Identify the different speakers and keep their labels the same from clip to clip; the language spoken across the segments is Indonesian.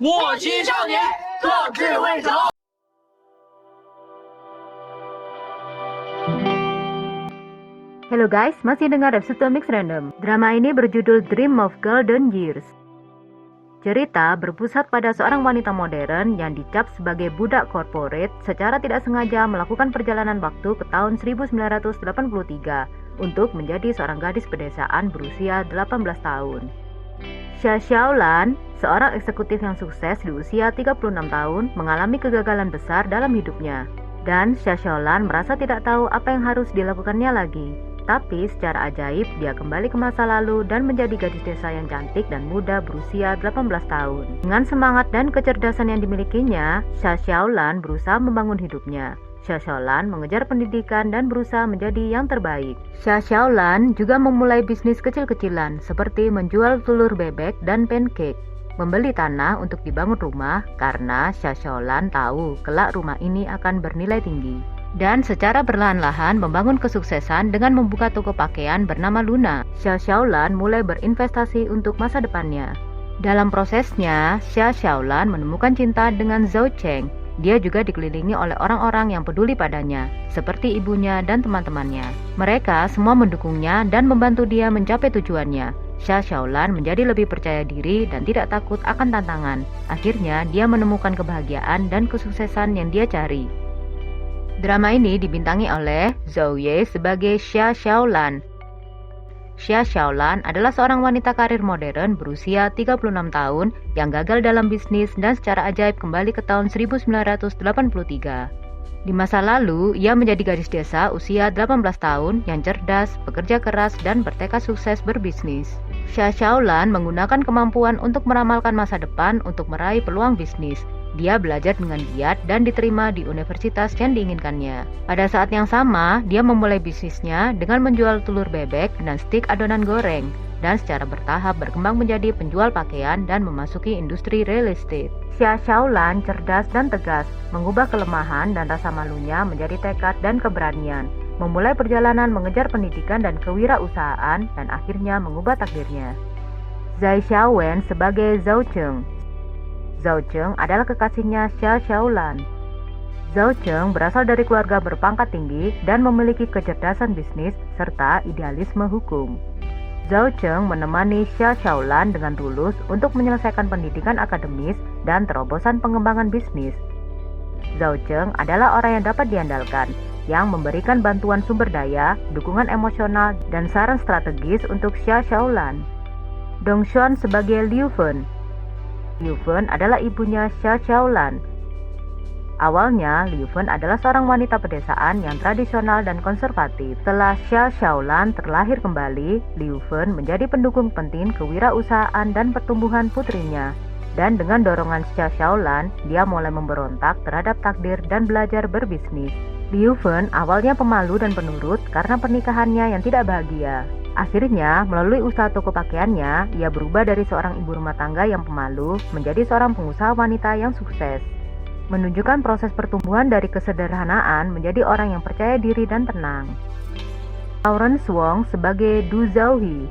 Speaker 1: 莫欺少年，克制未成。
Speaker 2: Hello guys, masih dengar Repsuto Mix Random. Drama ini berjudul Dream of Golden Years. Cerita berpusat pada seorang wanita modern yang dicap sebagai budak korporat secara tidak sengaja melakukan perjalanan waktu ke tahun 1983 untuk menjadi seorang gadis pedesaan berusia 18 tahun. Xia Xiaolan, seorang eksekutif yang sukses di usia 36 tahun, mengalami kegagalan besar dalam hidupnya. Dan Xia Xiaolan merasa tidak tahu apa yang harus dilakukannya lagi. Tapi secara ajaib dia kembali ke masa lalu dan menjadi gadis desa yang cantik dan muda berusia 18 tahun. Dengan semangat dan kecerdasan yang dimilikinya, Xia Xiaolan berusaha membangun hidupnya. Xia Xiaolan mengejar pendidikan dan berusaha menjadi yang terbaik. Xia Xiaolan juga memulai bisnis kecil-kecilan seperti menjual telur bebek dan pancake, membeli tanah untuk dibangun rumah karena Xia Xiaolan tahu kelak rumah ini akan bernilai tinggi. Dan secara perlahan-lahan membangun kesuksesan dengan membuka toko pakaian bernama Luna. Xia Xiaolan mulai berinvestasi untuk masa depannya. Dalam prosesnya, Xia Xiaolan menemukan cinta dengan Zhou Cheng. Dia juga dikelilingi oleh orang-orang yang peduli padanya, seperti ibunya dan teman-temannya. Mereka semua mendukungnya dan membantu dia mencapai tujuannya. Xia Xiaolan menjadi lebih percaya diri dan tidak takut akan tantangan. Akhirnya, dia menemukan kebahagiaan dan kesuksesan yang dia cari. Drama ini dibintangi oleh Zhou Ye sebagai Xia Xiaolan. Xia Xiaolan adalah seorang wanita karir modern berusia 36 tahun yang gagal dalam bisnis dan secara ajaib kembali ke tahun 1983. Di masa lalu, ia menjadi gadis desa usia 18 tahun yang cerdas, bekerja keras, dan bertekad sukses berbisnis. Xia Xiaolan menggunakan kemampuan untuk meramalkan masa depan untuk meraih peluang bisnis. Dia belajar dengan giat dan diterima di universitas yang diinginkannya. Pada saat yang sama, dia memulai bisnisnya dengan menjual telur bebek dan stik adonan goreng, dan secara bertahap berkembang menjadi penjual pakaian dan memasuki industri real estate. Xia Xiaolan cerdas dan tegas, mengubah kelemahan dan rasa malunya menjadi tekad dan keberanian, memulai perjalanan mengejar pendidikan dan kewirausahaan, dan akhirnya mengubah takdirnya. Zai Xiaowen sebagai Zhou Cheng. Zhou Cheng adalah kekasihnya Xia Xiaolan. Zhou Cheng berasal dari keluarga berpangkat tinggi dan memiliki kecerdasan bisnis serta idealisme hukum. Zhou Cheng menemani Xia Xiaolan dengan tulus untuk menyelesaikan pendidikan akademis dan terobosan pengembangan bisnis. Zhou Cheng adalah orang yang dapat diandalkan, yang memberikan bantuan sumber daya, dukungan emosional, dan saran strategis untuk Xia Xiaolan. Dong Xuan sebagai Liu Fen. Liu Fen adalah ibunya Xia Xiaolan. Awalnya, Liu Fen adalah seorang wanita pedesaan yang tradisional dan konservatif. Setelah Xia Xiaolan terlahir kembali, Liu Fen menjadi pendukung penting kewirausahaan dan pertumbuhan putrinya. Dan dengan dorongan Xia Xiaolan, dia mulai memberontak terhadap takdir dan belajar berbisnis. Liu Fen awalnya pemalu dan penurut karena pernikahannya yang tidak bahagia. Akhirnya, melalui usaha toko pakaiannya, ia berubah dari seorang ibu rumah tangga yang pemalu menjadi seorang pengusaha wanita yang sukses. Menunjukkan proses pertumbuhan dari kesederhanaan menjadi orang yang percaya diri dan tenang. Lawrence Wong sebagai Du Zhouhe.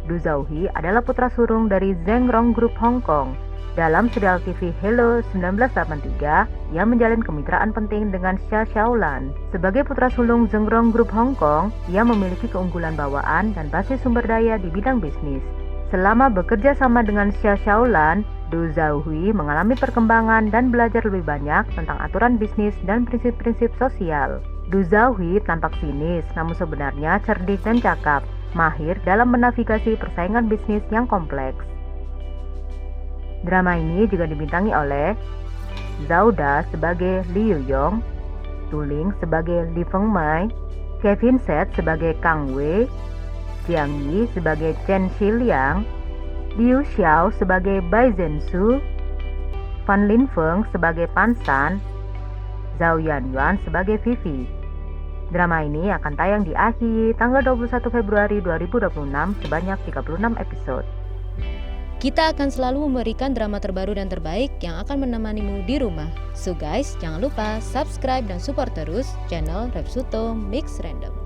Speaker 2: Du Zhouhe adalah putra sulung dari Zheng Rong Group Hong Kong. Dalam serial TV Hello 1983, ia menjalin kemitraan penting dengan Xia Xiaolan. Sebagai putra sulung Zheng Rong Group Hong Kong, ia memiliki keunggulan bawaan dan basis sumber daya di bidang bisnis. Selama bekerja sama dengan Xia Xiaolan, Du Zhouhe mengalami perkembangan dan belajar lebih banyak tentang aturan bisnis dan prinsip-prinsip sosial. Du Zhouhe tampak sinis, namun sebenarnya cerdik dan cakap, mahir dalam menavigasi persaingan bisnis yang kompleks. Drama ini juga dibintangi oleh Zhao Da sebagai Liu Yong, Tu Ling sebagai Li Fengmei, Kevin Set sebagai Kang Wei, Jiang Yi sebagai Chen Xiliang, Liu Xiao sebagai Bai Zhensu, Fan Lin Feng sebagai Pan San, Zhao Yanyuan sebagai Vivi. Drama ini akan tayang di akhir tanggal 21 Februari 2026 sebanyak 36 episode.
Speaker 3: Kita akan selalu memberikan drama terbaru dan terbaik yang akan menemanimu di rumah. So guys, jangan lupa subscribe dan support terus channel Repsuto Mix Random.